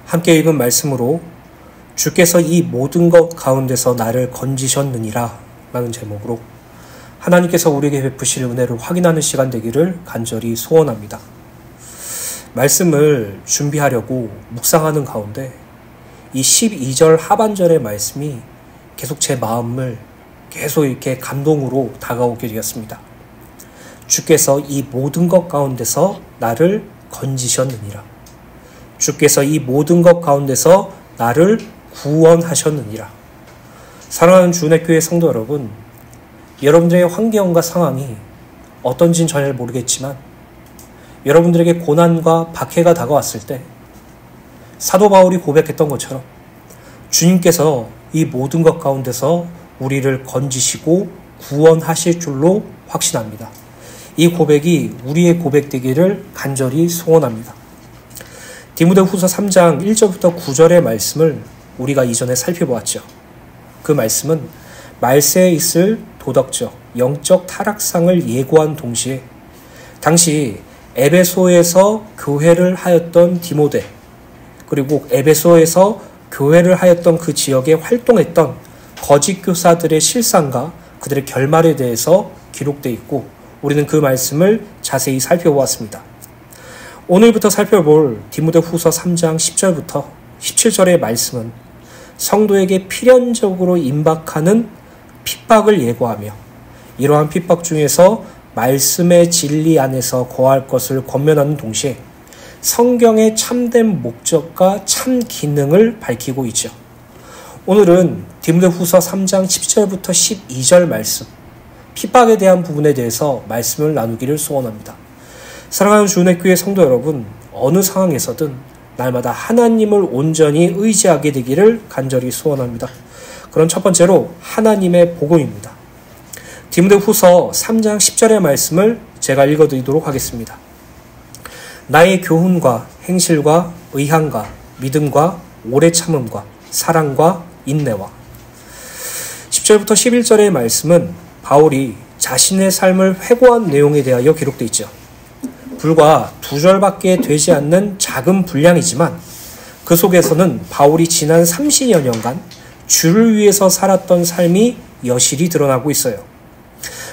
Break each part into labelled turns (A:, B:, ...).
A: 함께 읽은 말씀으로 주께서 이 모든 것 가운데서 나를 건지셨느니라 라는 제목으로 하나님께서 우리에게 베푸실 은혜를 확인하는 시간 되기를 간절히 소원합니다. 말씀을 준비하려고 묵상하는 가운데 이 12절 하반절의 말씀이 계속 제 마음을 계속 이렇게 감동으로 다가오게 되었습니다. 주께서 이 모든 것 가운데서 나를 건지셨느니라. 주께서 이 모든 것 가운데서 나를 구원하셨느니라. 사랑하는 주은혜교회 성도 여러분, 여러분들의 환경과 상황이 어떤지는 전혀 모르겠지만 여러분들에게 고난과 박해가 다가왔을 때 사도 바울이 고백했던 것처럼 주님께서 이 모든 것 가운데서 우리를 건지시고 구원하실 줄로 확신합니다. 이 고백이 우리의 고백되기를 간절히 소원합니다. 디모데후서 3장 1절부터 9절의 말씀을 우리가 이전에 살펴보았죠. 그 말씀은 말세에 있을 도덕적, 영적 타락상을 예고한 동시에 당시 에베소에서 교회를 하였던 디모데, 그리고 에베소에서 교회를 하였던 그 지역에 활동했던 거짓 교사들의 실상과 그들의 결말에 대해서 기록되어 있고 우리는 그 말씀을 자세히 살펴보았습니다. 오늘부터 살펴볼 디모데후서 3장 10절부터 17절의 말씀은 성도에게 필연적으로 임박하는 핍박을 예고하며 이러한 핍박 중에서 말씀의 진리 안에서 거할 것을 권면하는 동시에 성경의 참된 목적과 참 기능을 밝히고 있죠. 오늘은 디모데후서 3장 10절부터 12절 말씀, 핍박에 대한 부분에 대해서 말씀을 나누기를 소원합니다. 사랑하는 주은혜교회 성도 여러분, 어느 상황에서든 날마다 하나님을 온전히 의지하게 되기를 간절히 소원합니다. 그런 첫 번째로 하나님의 복음입니다. 디모데후서 3장 10절의 말씀을 제가 읽어드리도록 하겠습니다. 나의 교훈과 행실과 의향과 믿음과 오래 참음과 사랑과 인내와 10절부터 11절의 말씀은 바울이 자신의 삶을 회고한 내용에 대하여 기록되어 있죠. 불과 2절밖에 되지 않는 작은 분량이지만 그 속에서는 바울이 지난 30여 년간 주를 위해서 살았던 삶이 여실히 드러나고 있어요.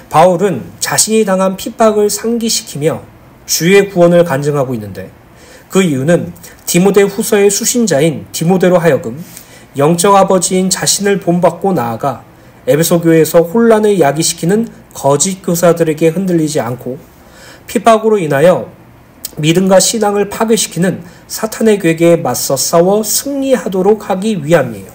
A: 바울은 자신이 당한 핍박을 상기시키며 주의 구원을 간증하고 있는데 그 이유는 디모데 후서의 수신자인 디모데로 하여금 영적 아버지인 자신을 본받고 나아가 에베소 교회에서 혼란을 야기시키는 거짓 교사들에게 흔들리지 않고 핍박으로 인하여 믿음과 신앙을 파괴시키는 사탄의 괴계에 맞서 싸워 승리하도록 하기 위함이에요.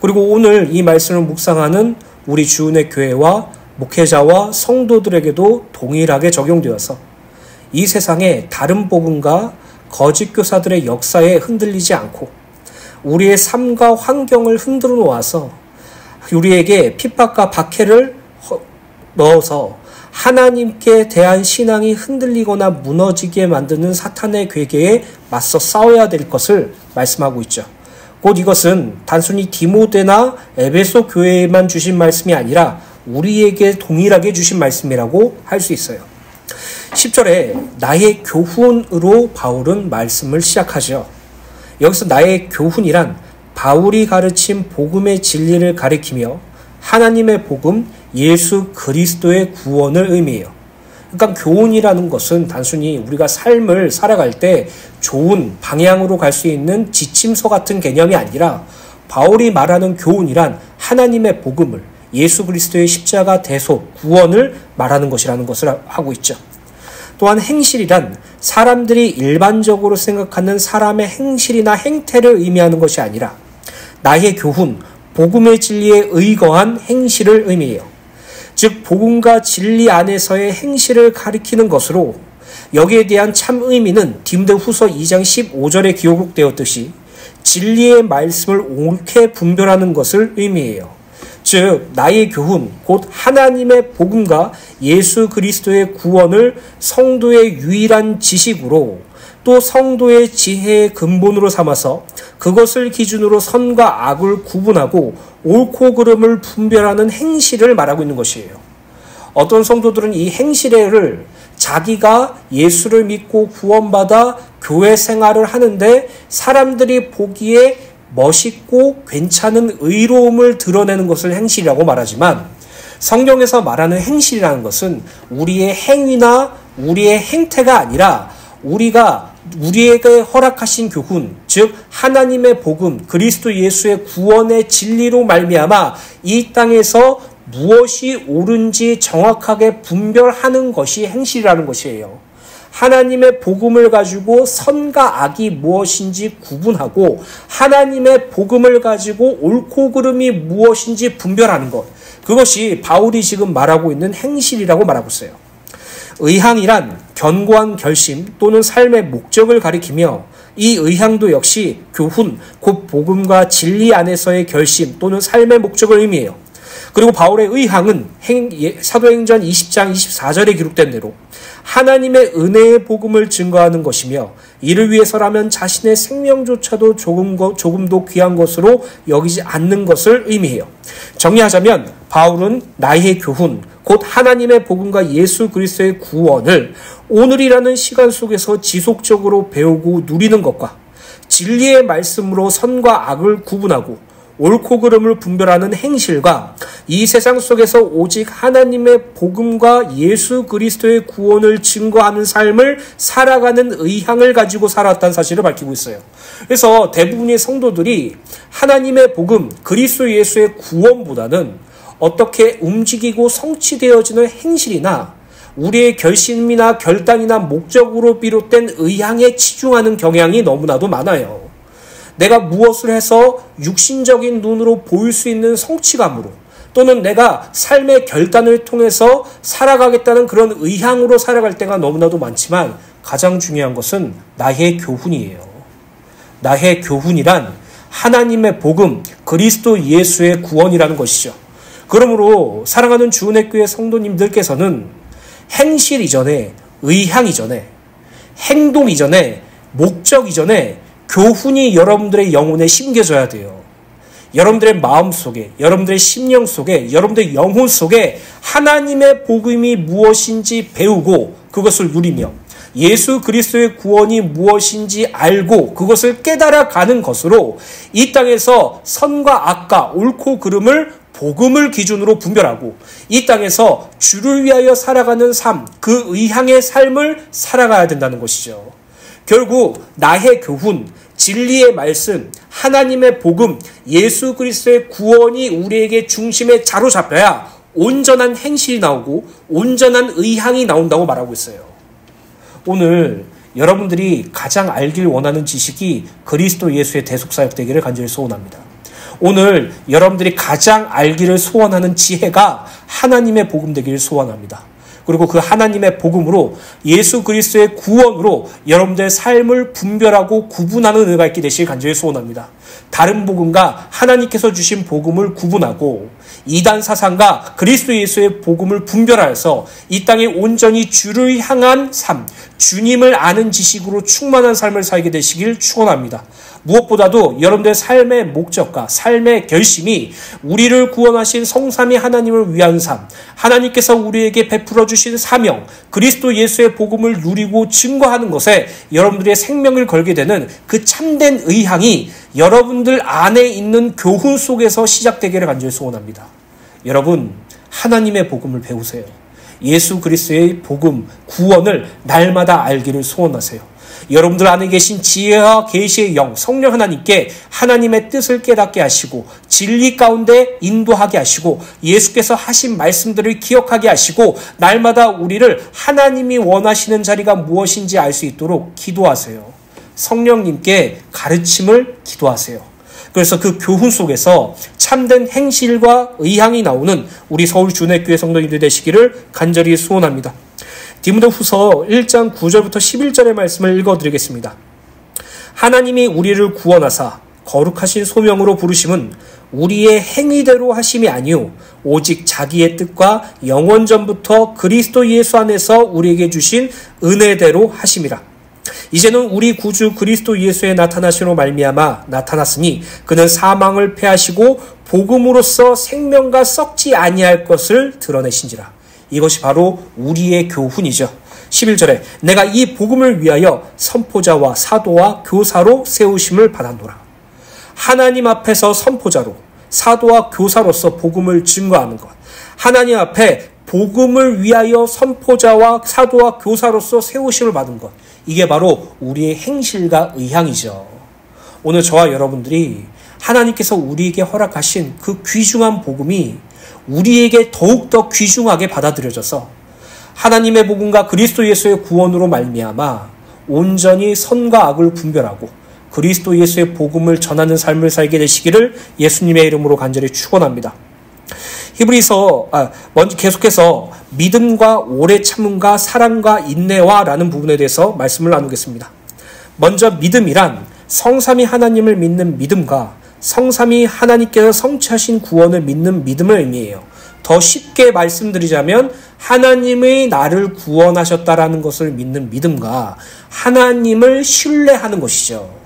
A: 그리고 오늘 이 말씀을 묵상하는 우리 주은혜 교회와 목회자와 성도들에게도 동일하게 적용되어서 이 세상의 다른 복음과 거짓 교사들의 역사에 흔들리지 않고 우리의 삶과 환경을 흔들어 놓아서 우리에게 핍박과 박해를 넣어서 하나님께 대한 신앙이 흔들리거나 무너지게 만드는 사탄의 괴계에 맞서 싸워야 될 것을 말씀하고 있죠. 곧 이것은 단순히 디모데나 에베소 교회에만 주신 말씀이 아니라 우리에게 동일하게 주신 말씀이라고 할 수 있어요. 10절에 나의 교훈으로 바울은 말씀을 시작하죠. 여기서 나의 교훈이란 바울이 가르친 복음의 진리를 가리키며 하나님의 복음, 예수 그리스도의 구원을 의미해요. 그러니까 교훈이라는 것은 단순히 우리가 삶을 살아갈 때 좋은 방향으로 갈 수 있는 지침서 같은 개념이 아니라 바울이 말하는 교훈이란 하나님의 복음을, 예수 그리스도의 십자가 대속, 구원을 말하는 것이라는 것을 하고 있죠. 또한 행실이란 사람들이 일반적으로 생각하는 사람의 행실이나 행태를 의미하는 것이 아니라 나의 교훈, 복음의 진리에 의거한 행실을 의미해요. 즉 복음과 진리 안에서의 행실을 가리키는 것으로 여기에 대한 참 의미는 디모데후서 2장 15절에 기록되었듯이 진리의 말씀을 옳게 분별하는 것을 의미해요. 즉 나의 교훈, 곧 하나님의 복음과 예수 그리스도의 구원을 성도의 유일한 지식으로 또 성도의 지혜의 근본으로 삼아서 그것을 기준으로 선과 악을 구분하고 옳고 그름을 분별하는 행실을 말하고 있는 것이에요. 어떤 성도들은 이 행실을 자기가 예수를 믿고 구원받아 교회 생활을 하는데 사람들이 보기에 멋있고 괜찮은 의로움을 드러내는 것을 행실이라고 말하지만, 성경에서 말하는 행실이라는 것은 우리의 행위나 우리의 행태가 아니라 우리에게 허락하신 교훈, 즉 하나님의 복음, 그리스도 예수의 구원의 진리로 말미암아 이 땅에서 무엇이 옳은지 정확하게 분별하는 것이 행실이라는 것이에요. 하나님의 복음을 가지고 선과 악이 무엇인지 구분하고 하나님의 복음을 가지고 옳고 그름이 무엇인지 분별하는 것, 그것이 바울이 지금 말하고 있는 행실이라고 말하고 있어요. 의향이란 견고한 결심 또는 삶의 목적을 가리키며, 이 의향도 역시 교훈, 곧 복음과 진리 안에서의 결심 또는 삶의 목적을 의미해요. 그리고 바울의 의향은 사도행전 20장 24절에 기록된 대로 하나님의 은혜의 복음을 증거하는 것이며, 이를 위해서라면 자신의 생명조차도 조금도 귀한 것으로 여기지 않는 것을 의미해요. 정리하자면 바울은 나의 교훈, 곧 하나님의 복음과 예수 그리스도의 구원을 오늘이라는 시간 속에서 지속적으로 배우고 누리는 것과 진리의 말씀으로 선과 악을 구분하고 옳고 그름을 분별하는 행실과 이 세상 속에서 오직 하나님의 복음과 예수 그리스도의 구원을 증거하는 삶을 살아가는 의향을 가지고 살았다는 사실을 밝히고 있어요. 그래서 대부분의 성도들이 하나님의 복음, 그리스도 예수의 구원보다는 어떻게 움직이고 성취되어지는 행실이나 우리의 결심이나 결단이나 목적으로 비롯된 의향에 치중하는 경향이 너무나도 많아요. 내가 무엇을 해서 육신적인 눈으로 보일 수 있는 성취감으로, 또는 내가 삶의 결단을 통해서 살아가겠다는 그런 의향으로 살아갈 때가 너무나도 많지만, 가장 중요한 것은 나의 교훈이에요. 나의 교훈이란 하나님의 복음, 그리스도 예수의 구원이라는 것이죠. 그러므로 사랑하는 주은혜교회 성도님들께서는 행실 이전에, 의향 이전에, 행동 이전에, 목적 이전에 교훈이 여러분들의 영혼에 심겨져야 돼요. 여러분들의 마음 속에, 여러분들의 심령 속에, 여러분들의 영혼 속에 하나님의 복음이 무엇인지 배우고 그것을 누리며 예수 그리스도의 구원이 무엇인지 알고 그것을 깨달아가는 것으로 이 땅에서 선과 악과 옳고 그름을 복음을 기준으로 분별하고 이 땅에서 주를 위하여 살아가는 삶, 그 의향의 삶을 살아가야 된다는 것이죠. 결국 나의 교훈, 진리의 말씀, 하나님의 복음, 예수 그리스도의 구원이 우리에게 중심에 자로잡혀야 온전한 행실이 나오고 온전한 의향이 나온다고 말하고 있어요. 오늘 여러분들이 가장 알길 원하는 지식이 그리스도 예수의 대속사역 되기를 간절히 소원합니다. 오늘 여러분들이 가장 알기를 소원하는 지혜가 하나님의 복음 되기를 소원합니다. 그리고 그 하나님의 복음으로 예수 그리스도의 구원으로 여러분들의 삶을 분별하고 구분하는 은혜가 있게 되시길 간절히 소원합니다. 다른 복음과 하나님께서 주신 복음을 구분하고 이단 사상과 그리스도 예수의 복음을 분별하여서 이 땅에 온전히 주를 향한 삶, 주님을 아는 지식으로 충만한 삶을 살게 되시길 축원합니다. 무엇보다도 여러분들의 삶의 목적과 삶의 결심이 우리를 구원하신 성삼위 하나님을 위한 삶, 하나님께서 우리에게 베풀어 주신 사명, 그리스도 예수의 복음을 누리고 증거하는 것에 여러분들의 생명을 걸게 되는 그 참된 의향이 여러분들 안에 있는 교훈 속에서 시작되기를 간절히 소원합니다. 여러분, 하나님의 복음을 배우세요. 예수 그리스도의 복음, 구원을 날마다 알기를 소원하세요. 여러분들 안에 계신 지혜와 계시의 영, 성령 하나님께 하나님의 뜻을 깨닫게 하시고 진리 가운데 인도하게 하시고 예수께서 하신 말씀들을 기억하게 하시고 날마다 우리를 하나님이 원하시는 자리가 무엇인지 알 수 있도록 기도하세요. 성령님께 가르침을 기도하세요. 그래서 그 교훈 속에서 참된 행실과 의향이 나오는 우리 서울 주은혜교회 성도님들 되시기를 간절히 소원합니다. 디모데후서 1장 9절부터 11절의 말씀을 읽어드리겠습니다. 하나님이 우리를 구원하사 거룩하신 소명으로 부르심은 우리의 행위대로 하심이 아니요 오직 자기의 뜻과 영원전부터 그리스도 예수 안에서 우리에게 주신 은혜대로 하심이라. 이제는 우리 구주 그리스도 예수의 나타나심으로 말미암아 나타났으니 그는 사망을 패하시고 복음으로써 생명과 썩지 아니할 것을 드러내신지라. 이것이 바로 우리의 교훈이죠. 11절에 내가 이 복음을 위하여 선포자와 사도와 교사로 세우심을 받았노라. 하나님 앞에서 선포자로 사도와 교사로서 복음을 증거하는 것. 하나님 앞에 복음을 위하여 선포자와 사도와 교사로서 세우심을 받은 것. 이게 바로 우리의 행실과 의향이죠. 오늘 저와 여러분들이 하나님께서 우리에게 허락하신 그 귀중한 복음이 우리에게 더욱더 귀중하게 받아들여져서 하나님의 복음과 그리스도 예수의 구원으로 말미암아 온전히 선과 악을 분별하고 그리스도 예수의 복음을 전하는 삶을 살게 되시기를 예수님의 이름으로 간절히 축원합니다. 먼저 계속해서 믿음과 오래 참음과 사랑과 인내와라는 부분에 대해서 말씀을 나누겠습니다. 먼저 믿음이란 성삼위 하나님을 믿는 믿음과 성삼위 하나님께서 성취하신 구원을 믿는 믿음을 의미해요. 더 쉽게 말씀드리자면 하나님의 나를 구원하셨다라는 것을 믿는 믿음과 하나님을 신뢰하는 것이죠.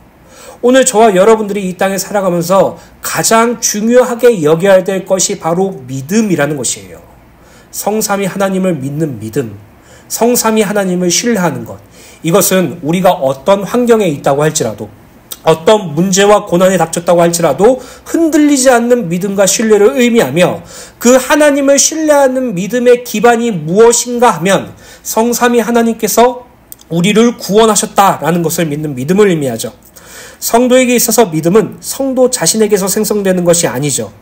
A: 오늘 저와 여러분들이 이 땅에 살아가면서 가장 중요하게 여겨야 될 것이 바로 믿음이라는 것이에요. 성삼위 하나님을 믿는 믿음, 성삼위 하나님을 신뢰하는 것. 이것은 우리가 어떤 환경에 있다고 할지라도 어떤 문제와 고난에 닥쳤다고 할지라도 흔들리지 않는 믿음과 신뢰를 의미하며 그 하나님을 신뢰하는 믿음의 기반이 무엇인가 하면 성삼위 하나님께서 우리를 구원하셨다라는 것을 믿는 믿음을 의미하죠. 성도에게 있어서 믿음은 성도 자신에게서 생성되는 것이 아니죠.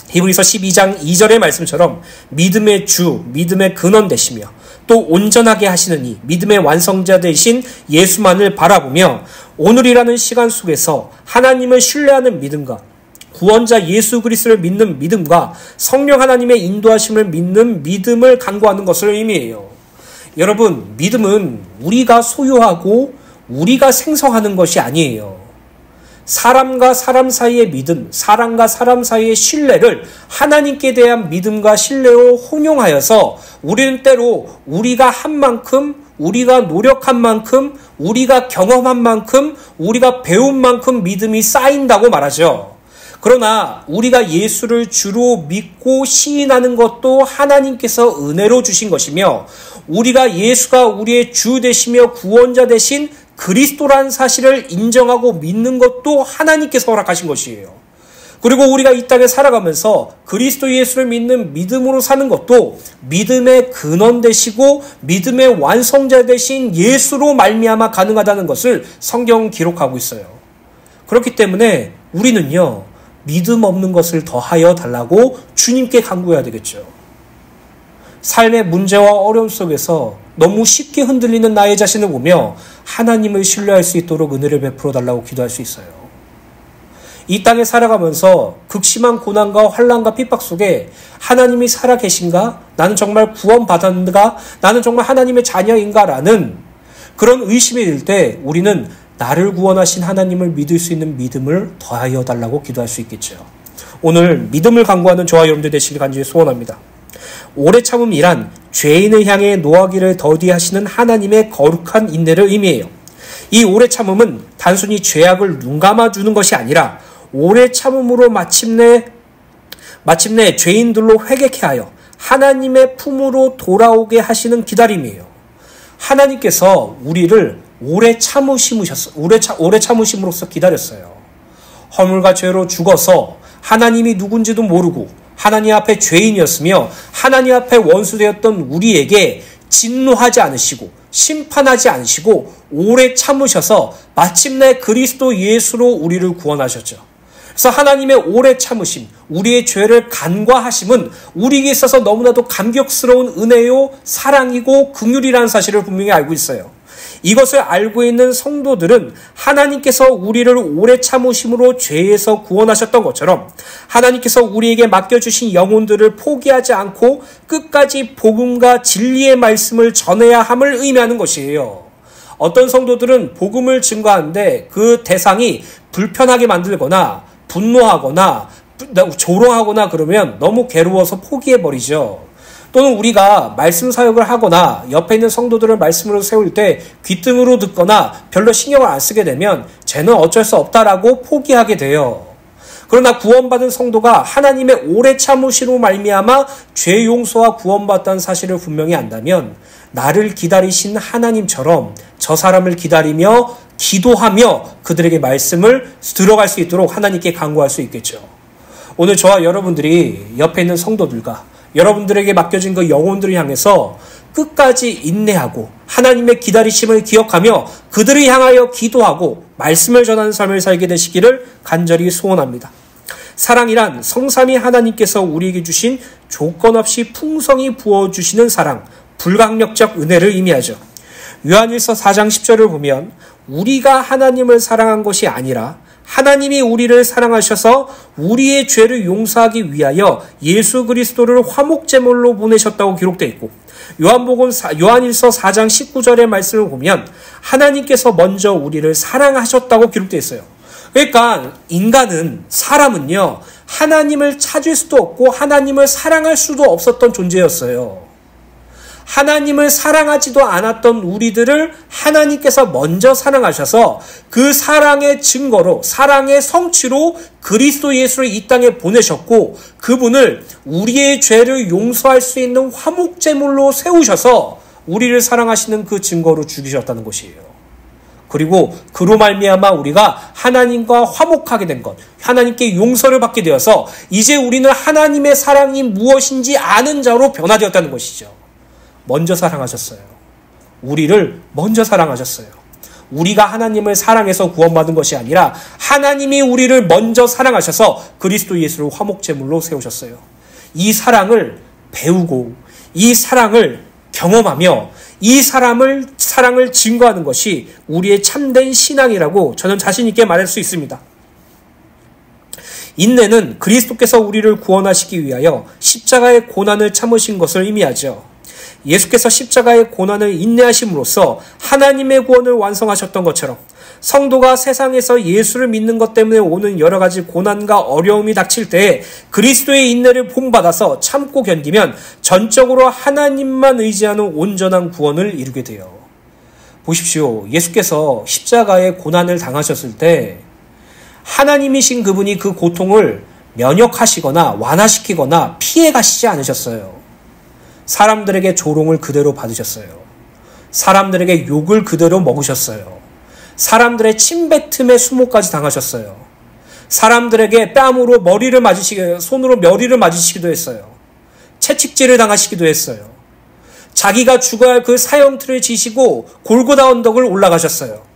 A: 히브리서 12장 2절의 말씀처럼 믿음의 주, 믿음의 근원 되시며 또 온전하게 하시는 이 믿음의 완성자 되신 예수만을 바라보며 오늘이라는 시간 속에서 하나님을 신뢰하는 믿음과 구원자 예수 그리스도를 믿는 믿음과 성령 하나님의 인도하심을 믿는 믿음을 강구하는 것을 의미해요. 여러분, 믿음은 우리가 소유하고 우리가 생성하는 것이 아니에요. 사람과 사람 사이의 믿음, 사람과 사람 사이의 신뢰를 하나님께 대한 믿음과 신뢰로 혼용하여서 우리는 때로 우리가 한 만큼, 우리가 노력한 만큼, 우리가 경험한 만큼, 우리가 배운 만큼 믿음이 쌓인다고 말하죠. 그러나 우리가 예수를 주로 믿고 시인하는 것도 하나님께서 은혜로 주신 것이며 우리가 예수가 우리의 주 되시며 구원자 되신 그리스도라는 사실을 인정하고 믿는 것도 하나님께서 허락하신 것이에요. 그리고 우리가 이 땅에 살아가면서 그리스도 예수를 믿는 믿음으로 사는 것도 믿음의 근원 되시고 믿음의 완성자 되신 예수로 말미암아 가능하다는 것을 성경은 기록하고 있어요. 그렇기 때문에 우리는요, 믿음 없는 것을 더하여 달라고 주님께 간구해야 되겠죠. 삶의 문제와 어려움 속에서 너무 쉽게 흔들리는 나의 자신을 보며 하나님을 신뢰할 수 있도록 은혜를 베풀어 달라고 기도할 수 있어요. 이 땅에 살아가면서 극심한 고난과 환난과 핍박 속에 하나님이 살아계신가? 나는 정말 구원받았는가? 나는 정말 하나님의 자녀인가? 라는 그런 의심이 들 때 우리는 나를 구원하신 하나님을 믿을 수 있는 믿음을 더하여 달라고 기도할 수 있겠죠. 오늘 믿음을 강구하는 저와 여러분들 되시길 간절히 소원합니다. 오래 참음이란 죄인을 향해 노하기를 더디하시는 하나님의 거룩한 인내를 의미해요. 이 오래 참음은 단순히 죄악을 눈감아주는 것이 아니라 오래 참음으로 마침내 죄인들로 회개케 하여 하나님의 품으로 돌아오게 하시는 기다림이에요. 하나님께서 우리를 오래 참으심으로써 기다렸어요. 허물과 죄로 죽어서 하나님이 누군지도 모르고 하나님 앞에 죄인이었으며 하나님 앞에 원수되었던 우리에게 진노하지 않으시고 심판하지 않으시고 오래 참으셔서 마침내 그리스도 예수로 우리를 구원하셨죠. 그래서 하나님의 오래 참으심, 우리의 죄를 간과하심은 우리에게 있어서 너무나도 감격스러운 은혜요, 사랑이고 긍휼이라는 사실을 분명히 알고 있어요. 이것을 알고 있는 성도들은 하나님께서 우리를 오래 참으심으로 죄에서 구원하셨던 것처럼 하나님께서 우리에게 맡겨주신 영혼들을 포기하지 않고 끝까지 복음과 진리의 말씀을 전해야 함을 의미하는 것이에요. 어떤 성도들은 복음을 증거하는데 그 대상이 불편하게 만들거나 분노하거나 조롱하거나 그러면 너무 괴로워서 포기해버리죠. 또는 우리가 말씀 사역을 하거나 옆에 있는 성도들을 말씀으로 세울 때 귀등으로 듣거나 별로 신경을 안 쓰게 되면 쟤는 어쩔 수 없다라고 포기하게 돼요. 그러나 구원받은 성도가 하나님의 오래 참으시로 말미암아 죄 용서와 구원받았다는 사실을 분명히 안다면 나를 기다리신 하나님처럼 저 사람을 기다리며 기도하며 그들에게 말씀을 들어갈 수 있도록 하나님께 간구할 수 있겠죠. 오늘 저와 여러분들이 옆에 있는 성도들과 여러분들에게 맡겨진 그 영혼들을 향해서 끝까지 인내하고 하나님의 기다리심을 기억하며 그들을 향하여 기도하고 말씀을 전하는 삶을 살게 되시기를 간절히 소원합니다. 사랑이란 성삼위 하나님께서 우리에게 주신 조건 없이 풍성히 부어주시는 사랑, 불강력적 은혜를 의미하죠. 요한일서 4장 10절을 보면 우리가 하나님을 사랑한 것이 아니라 하나님이 우리를 사랑하셔서 우리의 죄를 용서하기 위하여 예수 그리스도를 화목제물로 보내셨다고 기록되어 있고, 요한일서 4장 19절의 말씀을 보면 하나님께서 먼저 우리를 사랑하셨다고 기록되어 있어요. 그러니까 사람은요, 하나님을 찾을 수도 없고 하나님을 사랑할 수도 없었던 존재였어요. 하나님을 사랑하지도 않았던 우리들을 하나님께서 먼저 사랑하셔서 그 사랑의 증거로, 사랑의 성취로 그리스도 예수를 이 땅에 보내셨고, 그분을 우리의 죄를 용서할 수 있는 화목제물로 세우셔서 우리를 사랑하시는 그 증거로 죽이셨다는 것이에요. 그리고 그로 말미암아 우리가 하나님과 화목하게 된 것, 하나님께 용서를 받게 되어서 이제 우리는 하나님의 사랑이 무엇인지 아는 자로 변화되었다는 것이죠. 먼저 사랑하셨어요. 우리를 먼저 사랑하셨어요. 우리가 하나님을 사랑해서 구원받은 것이 아니라 하나님이 우리를 먼저 사랑하셔서 그리스도 예수를 화목제물로 세우셨어요. 이 사랑을 배우고 이 사랑을 경험하며 이 사랑을 증거하는 것이 우리의 참된 신앙이라고 저는 자신 있게 말할 수 있습니다. 인내는 그리스도께서 우리를 구원하시기 위하여 십자가의 고난을 참으신 것을 의미하죠. 예수께서 십자가의 고난을 인내하심으로써 하나님의 구원을 완성하셨던 것처럼 성도가 세상에서 예수를 믿는 것 때문에 오는 여러 가지 고난과 어려움이 닥칠 때에 그리스도의 인내를 본받아서 참고 견디면 전적으로 하나님만 의지하는 온전한 구원을 이루게 돼요. 보십시오. 예수께서 십자가의 고난을 당하셨을 때 하나님이신 그분이 그 고통을 면역하시거나 완화시키거나 피해가시지 않으셨어요. 사람들에게 조롱을 그대로 받으셨어요. 사람들에게 욕을 그대로 먹으셨어요. 사람들의 침뱉음에 수모까지 당하셨어요. 사람들에게 뺨으로 손으로 머리를 맞으시기도 했어요. 채찍질을 당하시기도 했어요. 자기가 죽어야 할 그 사형틀을 지시고 골고다 언덕을 올라가셨어요.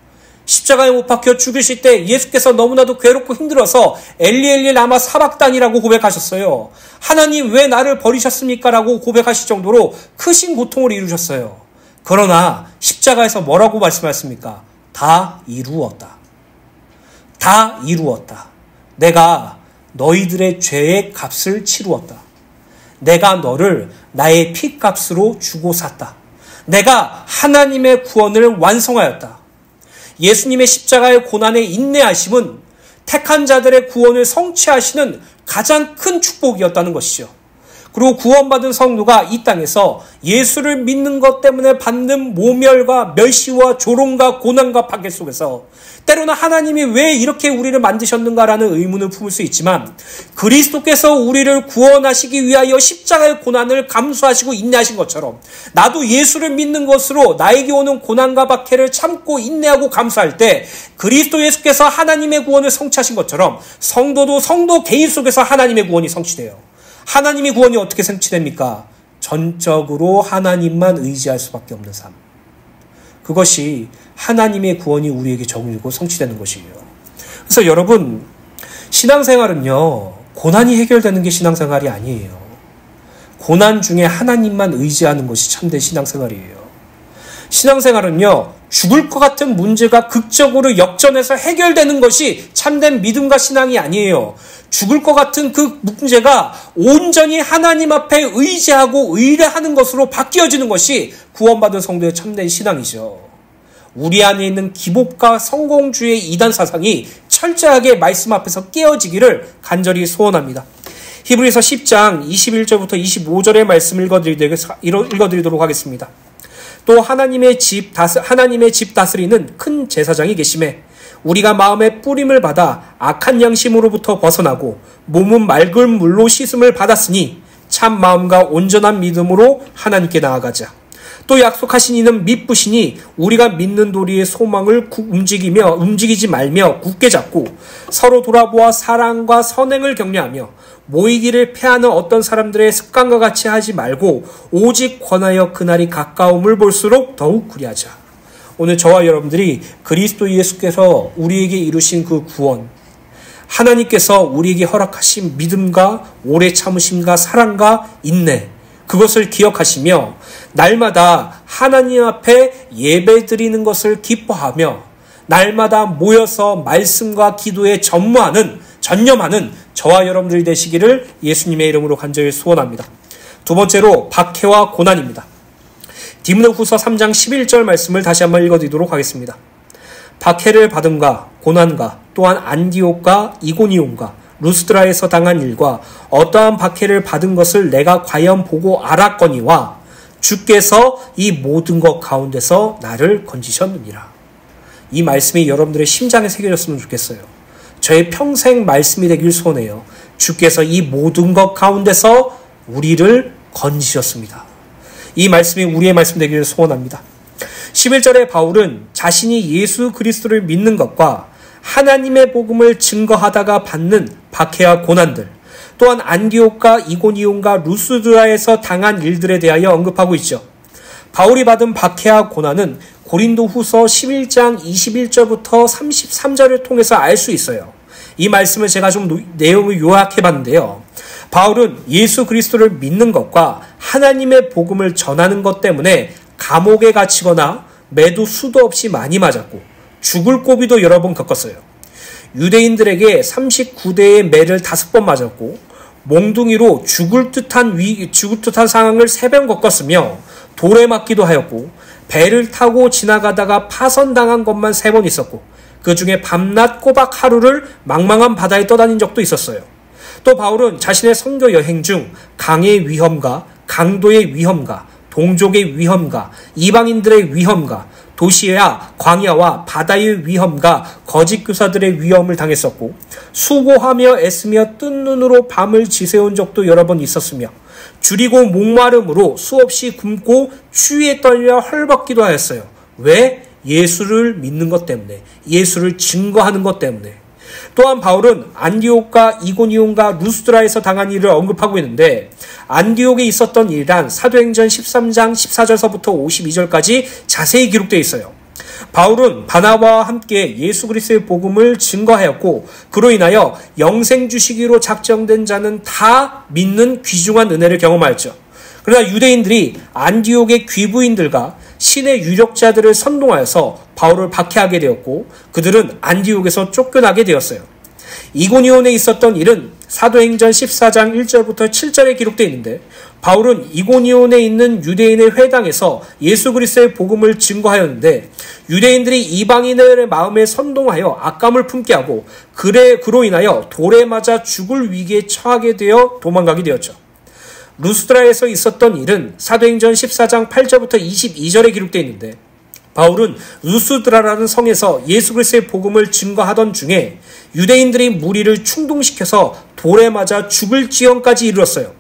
A: 십자가에 못 박혀 죽으실 때 예수께서 너무나도 괴롭고 힘들어서 엘리 엘리 라마 사박단이라고 고백하셨어요. 하나님 왜 나를 버리셨습니까? 라고 고백하실 정도로 크신 고통을 이루셨어요. 그러나 십자가에서 뭐라고 말씀하셨습니까? 다 이루었다. 다 이루었다. 내가 너희들의 죄의 값을 치루었다. 내가 너를 나의 피값으로 주고 샀다. 내가 하나님의 구원을 완성하였다. 예수님의 십자가의 고난의 인내하심은 택한 자들의 구원을 성취하시는 가장 큰 축복이었다는 것이죠. 그리고 구원받은 성도가 이 땅에서 예수를 믿는 것 때문에 받는 모멸과 멸시와 조롱과 고난과 파괴 속에서 때로는 하나님이 왜 이렇게 우리를 만드셨는가라는 의문을 품을 수 있지만 그리스도께서 우리를 구원하시기 위하여 십자가의 고난을 감수하시고 인내하신 것처럼 나도 예수를 믿는 것으로 나에게 오는 고난과 박해를 참고 인내하고 감수할 때 그리스도 예수께서 하나님의 구원을 성취하신 것처럼 성도도 성도 개인 속에서 하나님의 구원이 성취돼요. 하나님의 구원이 어떻게 성취됩니까? 전적으로 하나님만 의지할 수밖에 없는 삶. 그것이 하나님의 구원이 우리에게 정리되고 성취되는 것이에요. 그래서 여러분, 신앙생활은요, 고난이 해결되는 게 신앙생활이 아니에요. 고난 중에 하나님만 의지하는 것이 참된 신앙생활이에요. 신앙생활은요, 죽을 것 같은 문제가 극적으로 역전해서 해결되는 것이 참된 믿음과 신앙이 아니에요. 죽을 것 같은 그 문제가 온전히 하나님 앞에 의지하고 의뢰하는 것으로 바뀌어지는 것이 구원받은 성도의 참된 신앙이죠. 우리 안에 있는 기복과 성공주의 이단 사상이 철저하게 말씀 앞에서 깨어지기를 간절히 소원합니다. 히브리서 10장 21절부터 25절의 말씀 읽어드리도록 하겠습니다. 또 하나님의 집 다스리는 큰 제사장이 계심에 우리가 마음의 뿌림을 받아 악한 양심으로부터 벗어나고 몸은 맑은 물로 씻음을 받았으니 참 마음과 온전한 믿음으로 하나님께 나아가자. 또 약속하신 이는 믿으시니 우리가 믿는 도리의 소망을 움직이지 말며 굳게 잡고 서로 돌아보아 사랑과 선행을 격려하며 모이기를 패하는 어떤 사람들의 습관과 같이 하지 말고 오직 권하여 그날이 가까움을 볼수록 더욱 그리하자. 오늘 저와 여러분들이 그리스도 예수께서 우리에게 이루신 그 구원, 하나님께서 우리에게 허락하신 믿음과 오래 참으심과 사랑과 인내, 그것을 기억하시며 날마다 하나님 앞에 예배드리는 것을 기뻐하며 날마다 모여서 말씀과 기도에 전념하는 저와 여러분들이 되시기를 예수님의 이름으로 간절히 소원합니다. 두 번째로 박해와 고난입니다. 디모데후서 3장 11절 말씀을 다시 한번 읽어드리도록 하겠습니다. 박해를 받음과 고난과 또한 안디옥과 이고니온과 루스드라에서 당한 일과 어떠한 박해를 받은 것을 내가 과연 보고 알았거니와 주께서 이 모든 것 가운데서 나를 건지셨느니라. 이 말씀이 여러분들의 심장에 새겨졌으면 좋겠어요. 저의 평생 말씀이 되길 소원해요. 주께서 이 모든 것 가운데서 우리를 건지셨습니다. 이 말씀이 우리의 말씀 되기를 소원합니다. 11절에 바울은 자신이 예수 그리스도를 믿는 것과 하나님의 복음을 증거하다가 받는 박해와 고난들, 또한 안디옥과 이고니온과 루스드라에서 당한 일들에 대하여 언급하고 있죠. 바울이 받은 박해와 고난은 고린도후서 11장 21절부터 33절을 통해서 알 수 있어요. 이 말씀을 제가 좀 내용을 요약해 봤는데요. 바울은 예수 그리스도를 믿는 것과 하나님의 복음을 전하는 것 때문에 감옥에 갇히거나 매도 수도 없이 많이 맞았고 죽을 고비도 여러 번 겪었어요. 유대인들에게 39대의 매를 5번 맞았고 몽둥이로 죽을 듯한 상황을 3번 겪었으며 돌에 맞기도 하였고 배를 타고 지나가다가 파선당한 것만 3번 있었고 그 중에 밤낮 꼬박 하루를 망망한 바다에 떠다닌 적도 있었어요. 또 바울은 자신의 선교 여행 중 강의 위험과 강도의 위험과 동족의 위험과 이방인들의 위험과 도시와 광야와 바다의 위험과 거짓 교사들의 위험을 당했었고 수고하며 애쓰며 뜬 눈으로 밤을 지새운 적도 여러 번 있었으며 줄이고 목마름으로 수없이 굶고 추위에 떨려 헐벗기도 하였어요. 왜? 예수를 믿는 것 때문에, 예수를 증거하는 것 때문에. 또한 바울은 안디옥과 이고니온과 루스드라에서 당한 일을 언급하고 있는데 안디옥에 있었던 일이란 사도행전 13장 14절서부터 52절까지 자세히 기록되어 있어요. 바울은 바나바와 함께 예수 그리스도의 복음을 증거하였고 그로 인하여 영생 주시기로 작정된 자는 다 믿는 귀중한 은혜를 경험하였죠. 그러나 유대인들이 안디옥의 귀부인들과 신의 유력자들을 선동하여서 바울을 박해하게 되었고 그들은 안디옥에서 쫓겨나게 되었어요. 이고니온에 있었던 일은 사도행전 14장 1절부터 7절에 기록되어 있는데 바울은 이고니온에 있는 유대인의 회당에서 예수 그리스도의 복음을 증거하였는데 유대인들이 이방인의 마음에 선동하여 악감을 품게 하고 그로 인하여 돌에 맞아 죽을 위기에 처하게 되어 도망가게 되었죠. 루스드라에서 있었던 일은 사도행전 14장 8절부터 22절에 기록되어 있는데 바울은 루스드라라는 성에서 예수 그리스도의 복음을 증거하던 중에 유대인들이 무리를 충동시켜서 돌에 맞아 죽을 지경까지 이르렀어요.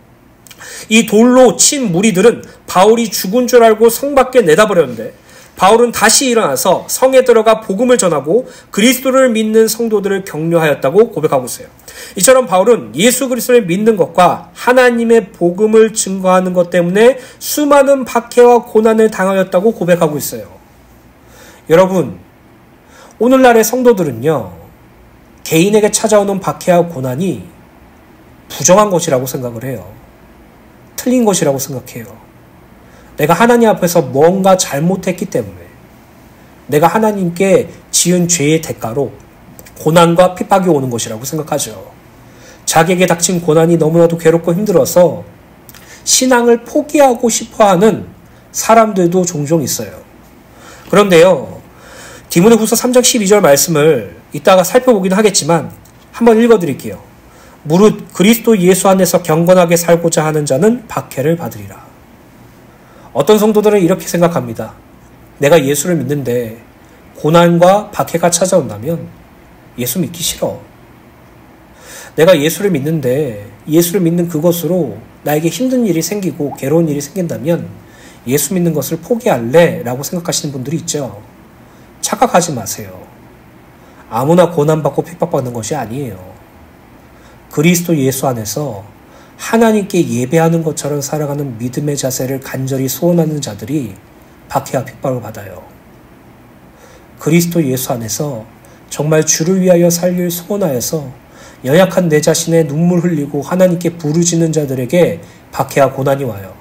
A: 이 돌로 친 무리들은 바울이 죽은 줄 알고 성 밖에 내다버렸는데 바울은 다시 일어나서 성에 들어가 복음을 전하고 그리스도를 믿는 성도들을 격려하였다고 고백하고 있어요. 이처럼 바울은 예수 그리스도를 믿는 것과 하나님의 복음을 증거하는 것 때문에 수많은 박해와 고난을 당하였다고 고백하고 있어요. 여러분, 오늘날의 성도들은요, 개인에게 찾아오는 박해와 고난이 부정한 것이라고 생각을 해요. 틀린 것이라고 생각해요. 내가 하나님 앞에서 뭔가 잘못했기 때문에 내가 하나님께 지은 죄의 대가로 고난과 핍박이 오는 것이라고 생각하죠. 자기에게 닥친 고난이 너무나도 괴롭고 힘들어서 신앙을 포기하고 싶어하는 사람들도 종종 있어요. 그런데요, 디모데후서 3장 12절 말씀을 이따가 살펴보기도 하겠지만 한번 읽어드릴게요. 무릇 그리스도 예수 안에서 경건하게 살고자 하는 자는 박해를 받으리라. 어떤 성도들은 이렇게 생각합니다. 내가 예수를 믿는데 고난과 박해가 찾아온다면 예수 믿기 싫어. 내가 예수를 믿는데 예수를 믿는 그것으로 나에게 힘든 일이 생기고 괴로운 일이 생긴다면 예수 믿는 것을 포기할래? 라고 생각하시는 분들이 있죠. 착각하지 마세요. 아무나 고난받고 핍박받는 것이 아니에요. 그리스도 예수 안에서 하나님께 예배하는 것처럼 살아가는 믿음의 자세를 간절히 소원하는 자들이 박해와 핍박을 받아요. 그리스도 예수 안에서 정말 주를 위하여 살길 소원하여서 연약한 내 자신의 눈물 흘리고 하나님께 부르짖는 자들에게 박해와 고난이 와요.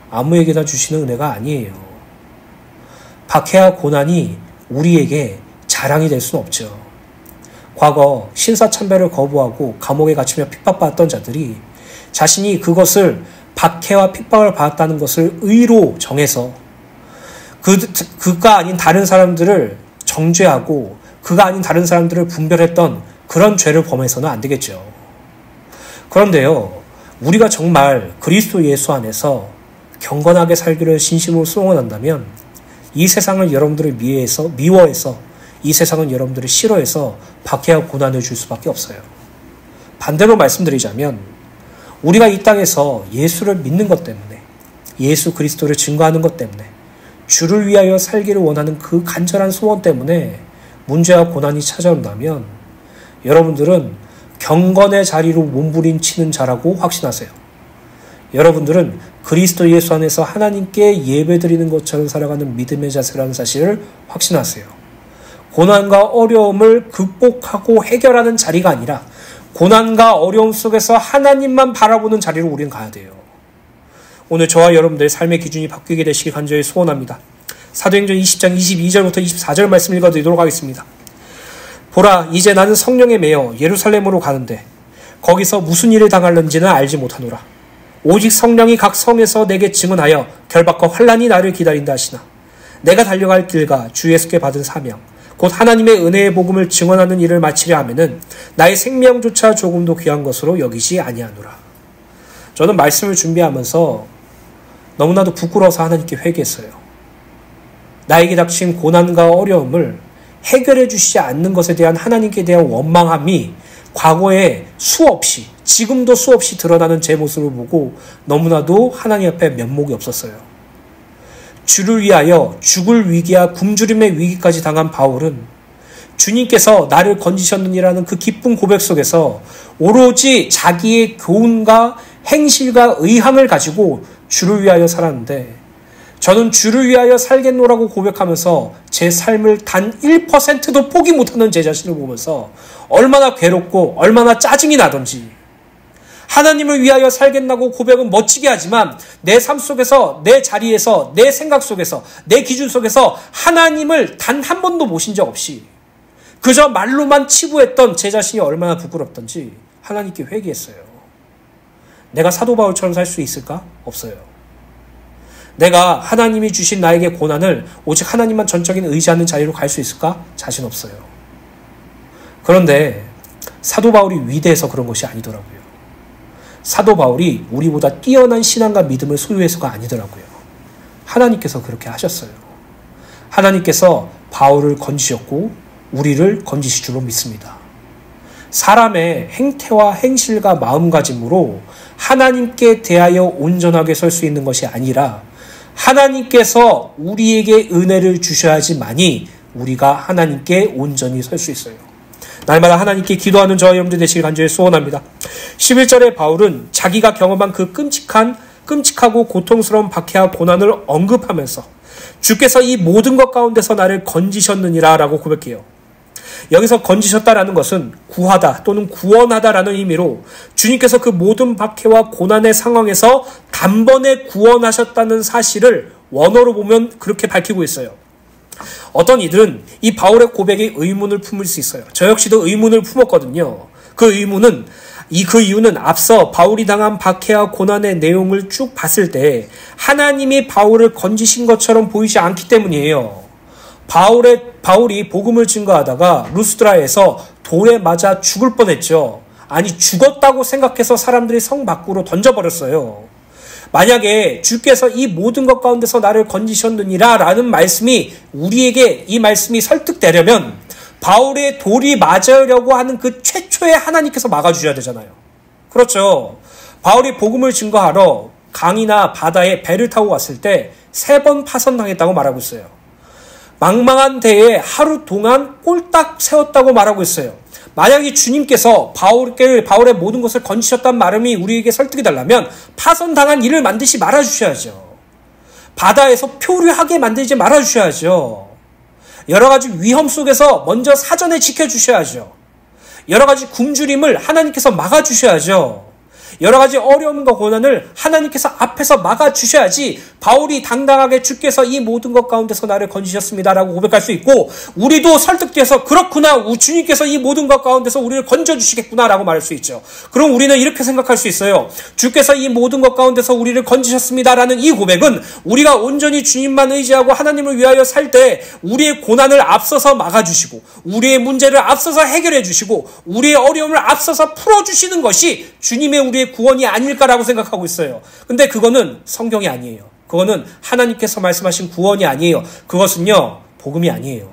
A: 아무에게나 주시는 은혜가 아니에요. 박해와 고난이 우리에게 자랑이 될 수는 없죠. 과거 신사참배를 거부하고 감옥에 갇히며 핍박받았던 자들이 자신이 그것을 박해와 핍박을 받았다는 것을 의로 정해서 그가 아닌 다른 사람들을 정죄하고 그가 아닌 다른 사람들을 분별했던 그런 죄를 범해서는 안 되겠죠. 그런데요, 우리가 정말 그리스도 예수 안에서 경건하게 살기를 진심으로 소원한다면 이 세상을 여러분들을 미워해서 이 세상은 여러분들을 싫어해서 박해와 고난을 줄 수밖에 없어요. 반대로 말씀드리자면 우리가 이 땅에서 예수를 믿는 것 때문에 예수 그리스도를 증거하는 것 때문에 주를 위하여 살기를 원하는 그 간절한 소원 때문에 문제와 고난이 찾아온다면 여러분들은 경건의 자리로 몸부림치는 자라고 확신하세요. 여러분들은 그리스도 예수 안에서 하나님께 예배드리는 것처럼 살아가는 믿음의 자세라는 사실을 확신하세요. 고난과 어려움을 극복하고 해결하는 자리가 아니라 고난과 어려움 속에서 하나님만 바라보는 자리로 우리는 가야 돼요. 오늘 저와 여러분들의 삶의 기준이 바뀌게 되시길 간절히 소원합니다. 사도행전 20장 22절부터 24절 말씀 읽어드리도록 하겠습니다. 보라, 이제 나는 성령에 매여 예루살렘으로 가는데 거기서 무슨 일을 당할는지는 알지 못하노라. 오직 성령이 각 성에서 내게 증언하여 결박과 환난이 나를 기다린다 하시나 내가 달려갈 길과 주 예수께 받은 사명 곧 하나님의 은혜의 복음을 증언하는 일을 마치려 하면은 나의 생명조차 조금도 귀한 것으로 여기지 아니하노라. 저는 말씀을 준비하면서 너무나도 부끄러워서 하나님께 회개했어요. 나에게 닥친 고난과 어려움을 해결해 주시지 않는 것에 대한 하나님께 대한 원망함이 과거에 수없이 지금도 수없이 드러나는 제 모습을 보고 너무나도 하나님 앞에 면목이 없었어요. 주를 위하여 죽을 위기와 굶주림의 위기까지 당한 바울은 주님께서 나를 건지셨느니라는 그 기쁜 고백 속에서 오로지 자기의 교훈과 행실과 의함을 가지고 주를 위하여 살았는데 저는 주를 위하여 살겠노라고 고백하면서 제 삶을 단 1%도 포기 못하는 제 자신을 보면서 얼마나 괴롭고 얼마나 짜증이 나던지 하나님을 위하여 살겠다고 고백은 멋지게 하지만 내 삶 속에서 내 자리에서 내 생각 속에서 내 기준 속에서 하나님을 단 한 번도 모신 적 없이 그저 말로만 치부했던 제 자신이 얼마나 부끄럽던지 하나님께 회개했어요. 내가 사도 바울처럼 살 수 있을까? 없어요. 내가 하나님이 주신 나에게 고난을 오직 하나님만 전적인 의지하는 자리로 갈 수 있을까? 자신 없어요. 그런데 사도 바울이 위대해서 그런 것이 아니더라고요. 사도 바울이 우리보다 뛰어난 신앙과 믿음을 소유해서가 아니더라고요. 하나님께서 그렇게 하셨어요. 하나님께서 바울을 건지셨고 우리를 건지실 줄로 믿습니다. 사람의 행태와 행실과 마음가짐으로 하나님께 대하여 온전하게 설 수 있는 것이 아니라 하나님께서 우리에게 은혜를 주셔야지만이 우리가 하나님께 온전히 설 수 있어요. 날마다 하나님께 기도하는 저와 여러분들 되시길 간절히 소원합니다. 11절에 바울은 자기가 경험한 그 끔찍하고 고통스러운 박해와 고난을 언급하면서 주께서 이 모든 것 가운데서 나를 건지셨느니라 라고 고백해요. 여기서 건지셨다라는 것은 구하다 또는 구원하다라는 의미로 주님께서 그 모든 박해와 고난의 상황에서 단번에 구원하셨다는 사실을 원어로 보면 그렇게 밝히고 있어요. 어떤 이들은 이 바울의 고백에 의문을 품을 수 있어요. 저 역시도 의문을 품었거든요. 그 이유는 앞서 바울이 당한 박해와 고난의 내용을 쭉 봤을 때 하나님이 바울을 건지신 것처럼 보이지 않기 때문이에요. 바울이 복음을 증거하다가 루스드라에서 돌에 맞아 죽을 뻔했죠. 아니 죽었다고 생각해서 사람들이 성 밖으로 던져버렸어요. 만약에 주께서 이 모든 것 가운데서 나를 건지셨느니라 라는 말씀이 우리에게 이 말씀이 설득되려면 바울의 돌이 맞으려고 하는 그 최초의 하나님께서 막아주셔야 되잖아요. 그렇죠. 바울이 복음을 증거하러 강이나 바다에 배를 타고 왔을 때 3번 파선당했다고 말하고 있어요. 망망한 대에 하루 동안 꼴딱 세웠다고 말하고 있어요. 만약에 주님께서 바울의 모든 것을 건지셨다는 말음이 우리에게 설득이 되려면 파선당한 일을 만드시 말아주셔야죠. 바다에서 표류하게 만들지 말아주셔야죠. 여러 가지 위험 속에서 먼저 사전에 지켜주셔야죠. 여러 가지 굶주림을 하나님께서 막아주셔야죠. 여러 가지 어려움과 고난을 하나님께서 앞에서 막아주셔야지 바울이 당당하게 주께서 이 모든 것 가운데서 나를 건지셨습니다라고 고백할 수 있고 우리도 설득돼서 그렇구나 주님께서 이 모든 것 가운데서 우리를 건져주시겠구나라고 말할 수 있죠. 그럼 우리는 이렇게 생각할 수 있어요. 주께서 이 모든 것 가운데서 우리를 건지셨습니다라는 이 고백은 우리가 온전히 주님만 의지하고 하나님을 위하여 살 때 우리의 고난을 앞서서 막아주시고 우리의 문제를 앞서서 해결해 주시고 우리의 어려움을 앞서서 풀어주시는 것이 주님의 우리의 구원이 아닐까라고 생각하고 있어요. 근데 그거는 성경이 아니에요. 그거는 하나님께서 말씀하신 구원이 아니에요. 그것은요, 복음이 아니에요.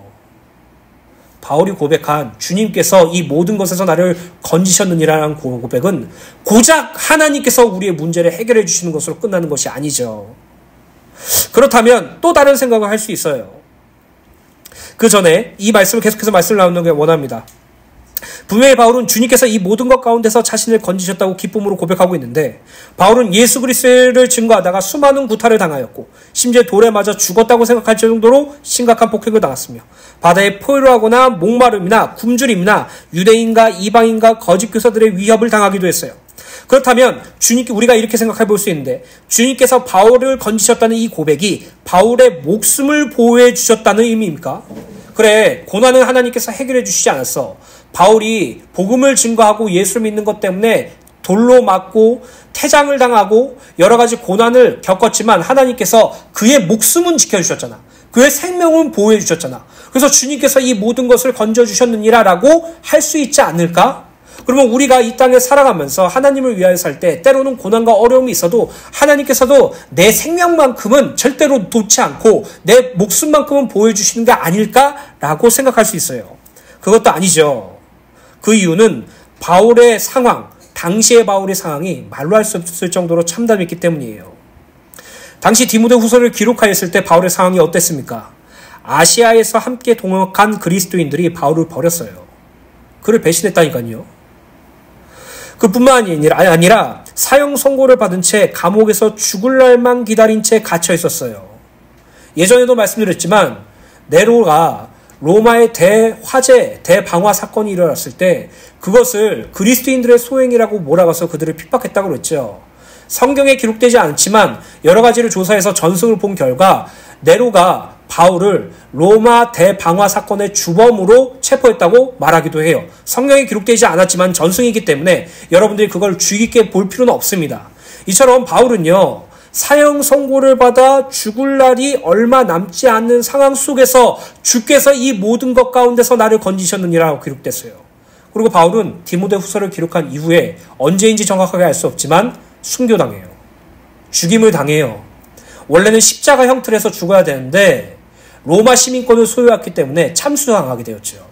A: 바울이 고백한 주님께서 이 모든 것에서 나를 건지셨느니라는 고백은 고작 하나님께서 우리의 문제를 해결해 주시는 것으로 끝나는 것이 아니죠. 그렇다면 또 다른 생각을 할 수 있어요. 그 전에 이 말씀을 계속해서 말씀을 나누는 게 원합니다. 분명히 바울은 주님께서 이 모든 것 가운데서 자신을 건지셨다고 기쁨으로 고백하고 있는데 바울은 예수 그리스도를 증거하다가 수많은 구타를 당하였고 심지어 돌에 맞아 죽었다고 생각할 정도로 심각한 폭행을 당했으며 바다에 포효하거나 목마름이나 굶주림이나 유대인과 이방인과 거짓 교사들의 위협을 당하기도 했어요. 그렇다면 우리가 이렇게 생각해 볼 수 있는데 주님께서 바울을 건지셨다는 이 고백이 바울의 목숨을 보호해 주셨다는 의미입니까? 그래, 고난은 하나님께서 해결해 주시지 않았어. 바울이 복음을 증거하고 예수를 믿는 것 때문에 돌로 맞고 태장을 당하고 여러 가지 고난을 겪었지만 하나님께서 그의 목숨은 지켜주셨잖아. 그의 생명은 보호해 주셨잖아. 그래서 주님께서 이 모든 것을 건져주셨느니라 라고 할 수 있지 않을까? 그러면 우리가 이 땅에 살아가면서 하나님을 위하여 살 때 때로는 고난과 어려움이 있어도 하나님께서도 내 생명만큼은 절대로 놓지 않고 내 목숨만큼은 보호해 주시는 게 아닐까라고 생각할 수 있어요. 그것도 아니죠. 그 이유는 바울의 상황, 당시의 바울의 상황이 말로 할 수 없을 정도로 참담했기 때문이에요. 당시 디모데후서를 기록하였을 때 바울의 상황이 어땠습니까? 아시아에서 함께 동역한 그리스도인들이 바울을 버렸어요. 그를 배신했다니까요. 그뿐만 아니라 사형 선고를 받은 채 감옥에서 죽을 날만 기다린 채 갇혀 있었어요. 예전에도 말씀드렸지만 네로가 로마의 대화재, 대방화 사건이 일어났을 때 그것을 그리스도인들의 소행이라고 몰아가서 그들을 핍박했다고 그랬죠. 성경에 기록되지 않지만 여러 가지를 조사해서 전승을 본 결과 네로가 바울을 로마 대방화 사건의 주범으로 체포했다고 말하기도 해요. 성경에 기록되지 않았지만 전승이기 때문에 여러분들이 그걸 주의 깊게 볼 필요는 없습니다. 이처럼 바울은요, 사형 선고를 받아 죽을 날이 얼마 남지 않는 상황 속에서 주께서 이 모든 것 가운데서 나를 건지셨느니라고 기록됐어요. 그리고 바울은 디모데후서를 기록한 이후에 언제인지 정확하게 알 수 없지만 순교당해요. 죽임을 당해요. 원래는 십자가 형틀에서 죽어야 되는데 로마 시민권을 소유했기 때문에 참수당하게 되었죠.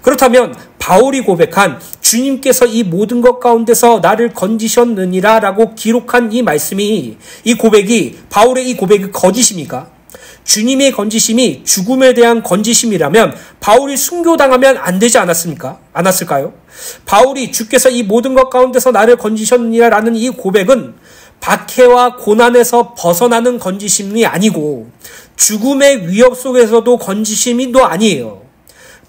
A: 그렇다면 바울이 고백한 주님께서 이 모든 것 가운데서 나를 건지셨느니라 라고 기록한 이 말씀이, 이 고백이, 바울의 이 고백이 거짓입니까? 주님의 건지심이 죽음에 대한 건지심이라면 바울이 순교당하면 안 되지 않았을까요? 바울이 주께서 이 모든 것 가운데서 나를 건지셨느니라 라는 이 고백은 박해와 고난에서 벗어나는 건지심이 아니고 죽음의 위협 속에서도 건지심이 또 아니에요.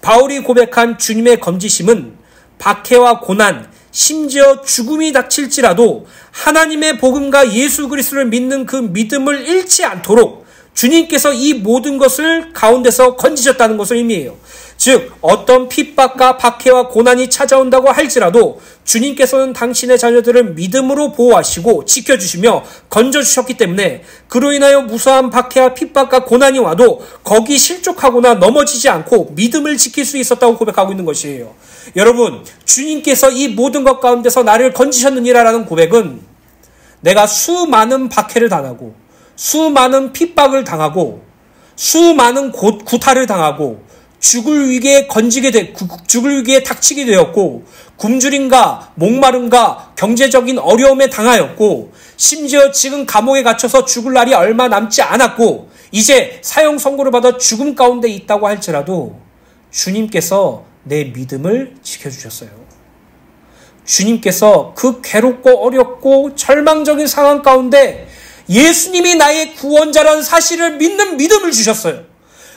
A: 바울이 고백한 주님의 건지심은 박해와 고난, 심지어 죽음이 닥칠지라도 하나님의 복음과 예수 그리스도를 믿는 그 믿음을 잃지 않도록 주님께서 이 모든 것을 가운데서 건지셨다는 것을 의미해요. 즉 어떤 핍박과 박해와 고난이 찾아온다고 할지라도 주님께서는 당신의 자녀들을 믿음으로 보호하시고 지켜주시며 건져주셨기 때문에 그로 인하여 무수한 박해와 핍박과 고난이 와도 거기 실족하거나 넘어지지 않고 믿음을 지킬 수 있었다고 고백하고 있는 것이에요. 여러분, 주님께서 이 모든 것 가운데서 나를 건지셨느니라라는 고백은 내가 수많은 박해를 당하고 수많은 핍박을 당하고 수많은 구타를 당하고 죽을 위기에 닥치게 되었고 굶주림과 목마름과 경제적인 어려움에 당하였고 심지어 지금 감옥에 갇혀서 죽을 날이 얼마 남지 않았고 이제 사형 선고를 받아 죽음 가운데 있다고 할지라도 주님께서 내 믿음을 지켜주셨어요. 주님께서 그 괴롭고 어렵고 절망적인 상황 가운데 예수님이 나의 구원자라는 사실을 믿는 믿음을 주셨어요.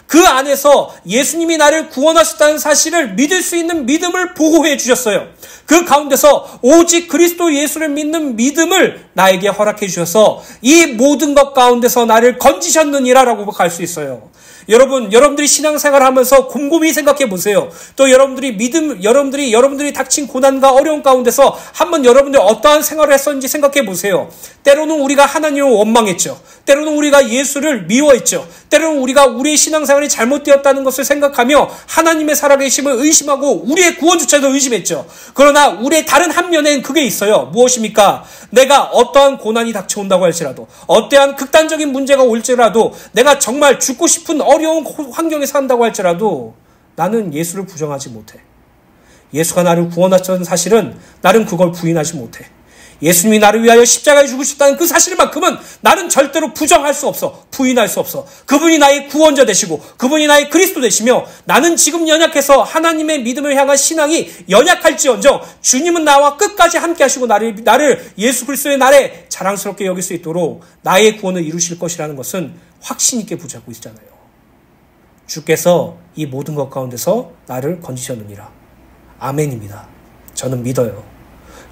A: 그 안에서 예수님이 나를 구원하셨다는 사실을 믿을 수 있는 믿음을 보호해 주셨어요. 그 가운데서 오직 그리스도 예수를 믿는 믿음을 나에게 허락해 주셔서 이 모든 것 가운데서 나를 건지셨느니라라고 할 수 있어요. 여러분들이 신앙생활을 하면서 곰곰이 생각해 보세요. 또 여러분들이 닥친 고난과 어려움 가운데서 한번 여러분들이 어떠한 생활을 했었는지 생각해 보세요. 때로는 우리가 하나님을 원망했죠. 때로는 우리가 예수를 미워했죠. 때로는 우리가 우리의 신앙생활이 잘못되었다는 것을 생각하며 하나님의 살아계심을 의심하고 우리의 구원조차도 의심했죠. 그러나 우리의 다른 한 면엔 그게 있어요. 무엇입니까? 내가 어떠한 고난이 닥쳐온다고 할지라도 어떠한 극단적인 문제가 올지라도 내가 정말 죽고 싶은 어려운 환경에 산다고 할지라도 나는 예수를 부정하지 못해. 예수가 나를 구원하셨다는 사실은 나는 그걸 부인하지 못해. 예수님이 나를 위하여 십자가에 죽으셨다는 그 사실만큼은 나는 절대로 부정할 수 없어. 부인할 수 없어. 그분이 나의 구원자 되시고 그분이 나의 그리스도 되시며 나는 지금 연약해서 하나님의 믿음을 향한 신앙이 연약할지언정 주님은 나와 끝까지 함께 하시고 나를 예수 그리스도의 날에 자랑스럽게 여길 수 있도록 나의 구원을 이루실 것이라는 것은 확신 있게 붙잡고 있잖아요. 주께서 이 모든 것 가운데서 나를 건지셨느니라. 아멘입니다. 저는 믿어요.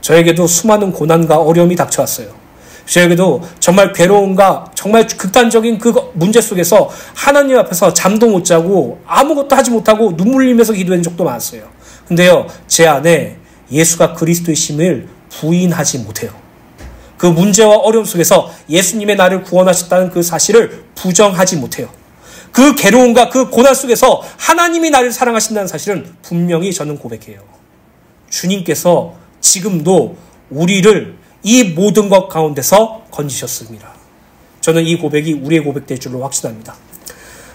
A: 저에게도 수많은 고난과 어려움이 닥쳐왔어요. 저에게도 정말 괴로움과 정말 극단적인 그 문제 속에서 하나님 앞에서 잠도 못 자고 아무것도 하지 못하고 눈물 흘리면서 기도한 적도 많았어요. 근데요, 제 안에 예수가 그리스도이심을 부인하지 못해요. 그 문제와 어려움 속에서 예수님의 나를 구원하셨다는 그 사실을 부정하지 못해요. 그 괴로움과 그 고난 속에서 하나님이 나를 사랑하신다는 사실은 분명히 저는 고백해요. 주님께서 지금도 우리를 이 모든 것 가운데서 건지셨습니다. 저는 이 고백이 우리의 고백될 줄로 확신합니다.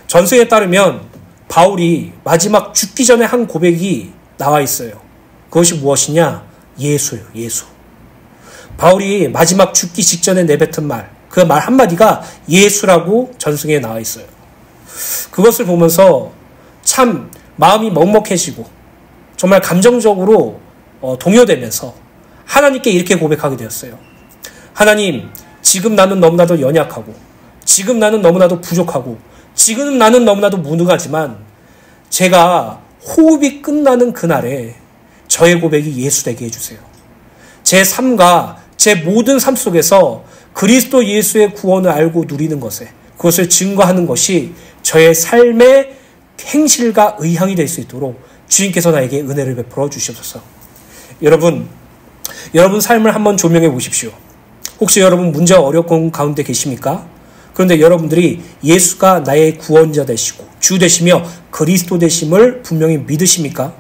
A: 전서에 따르면 바울이 마지막 죽기 전에 한 고백이 나와 있어요. 그것이 무엇이냐? 예수예요. 예수. 바울이 마지막 죽기 직전에 내뱉은 말, 그 말 한마디가 예수라고 전승에 나와 있어요. 그것을 보면서 참 마음이 먹먹해지고 정말 감정적으로 동요되면서 하나님께 이렇게 고백하게 되었어요. 하나님, 지금 나는 너무나도 연약하고 지금 나는 너무나도 부족하고 지금 나는 너무나도 무능하지만 제가 호흡이 끝나는 그날에 저의 고백이 예수 되게 해주세요. 제 삶과 제 모든 삶 속에서 그리스도 예수의 구원을 알고 누리는 것에 그것을 증거하는 것이 저의 삶의 행실과 의향이 될 수 있도록 주님께서 나에게 은혜를 베풀어 주시옵소서. 여러분 삶을 한번 조명해 보십시오. 혹시 여러분 문제와 어려운 가운데 계십니까? 그런데 여러분들이 예수가 나의 구원자 되시고 주 되시며 그리스도 되심을 분명히 믿으십니까?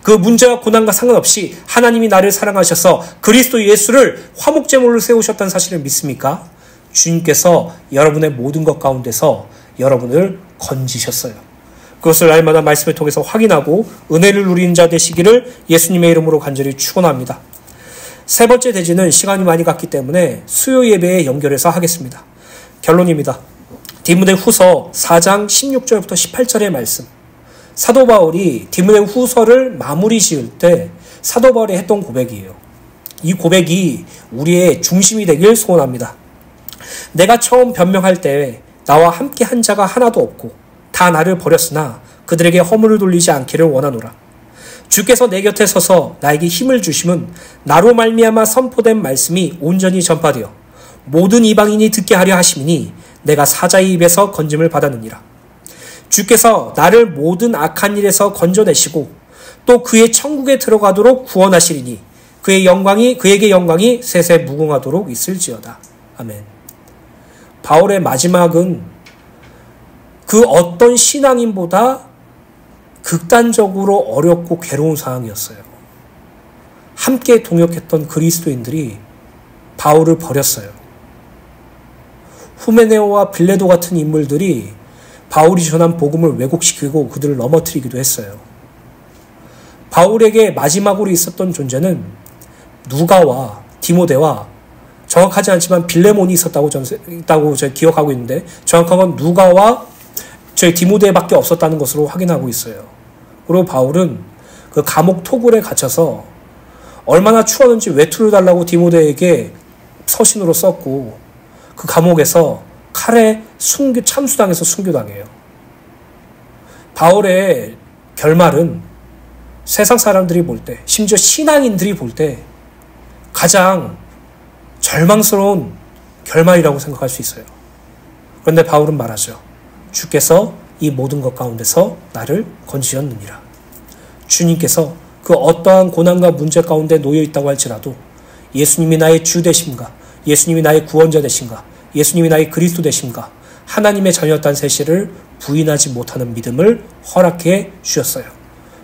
A: 그 문제와 고난과 상관없이 하나님이 나를 사랑하셔서 그리스도 예수를 화목제물로 세우셨다는 사실을 믿습니까? 주님께서 여러분의 모든 것 가운데서 여러분을 건지셨어요. 그것을 날마다 말씀을 통해서 확인하고 은혜를 누리는 자 되시기를 예수님의 이름으로 간절히 축원합니다. 세 번째 대지는 시간이 많이 갔기 때문에 수요 예배에 연결해서 하겠습니다. 결론입니다. 디모데 후서 4장 16절부터 18절의 말씀. 사도 바울이 디모데 후서를 마무리 지을 때 사도 바울이 했던 고백이에요. 이 고백이 우리의 중심이 되길 소원합니다. 내가 처음 변명할 때 나와 함께 한 자가 하나도 없고 다 나를 버렸으나 그들에게 허물을 돌리지 않기를 원하노라. 주께서 내 곁에 서서 나에게 힘을 주심은 나로 말미암아 선포된 말씀이 온전히 전파되어 모든 이방인이 듣게 하려 하심이니 내가 사자의 입에서 건짐을 받았느니라. 주께서 나를 모든 악한 일에서 건져내시고 또 그의 천국에 들어가도록 구원하시리니 그에게 영광이 세세 무궁하도록 있을지어다. 아멘. 바울의 마지막은 그 어떤 신앙인보다 극단적으로 어렵고 괴로운 상황이었어요. 함께 동역했던 그리스도인들이 바울을 버렸어요. 후메네오와 빌레도 같은 인물들이 바울이 전한 복음을 왜곡시키고 그들을 넘어뜨리기도 했어요. 바울에게 마지막으로 있었던 존재는 누가와 디모데와 정확하지 않지만 빌레몬이 있다고 제가 기억하고 있는데 정확한 건 누가와 저희 디모데밖에 없었다는 것으로 확인하고 있어요. 그리고 바울은 그 감옥 토굴에 갇혀서 얼마나 추웠는지 외투를 달라고 디모데에게 서신으로 썼고 그 감옥에서 칼에 참수당해서 순교당해요. 바울의 결말은 세상 사람들이 볼 때, 심지어 신앙인들이 볼 때 가장 절망스러운 결말이라고 생각할 수 있어요. 그런데 바울은 말하죠. 주께서 이 모든 것 가운데서 나를 건지셨느니라. 주님께서 그 어떠한 고난과 문제 가운데 놓여 있다고 할지라도 예수님이 나의 주 되심과 예수님이 나의 구원자 되심과 예수님이 나의 그리스도 되심과 하나님의 자녀였다는 사실을 부인하지 못하는 믿음을 허락해 주셨어요.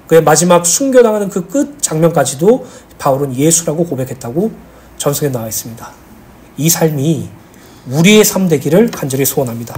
A: 그의 마지막 순교당하는 그 끝 장면까지도 바울은 예수라고 고백했다고 전성에 나와 있습니다. 이 삶이 우리의 삶 되기를 간절히 소원합니다.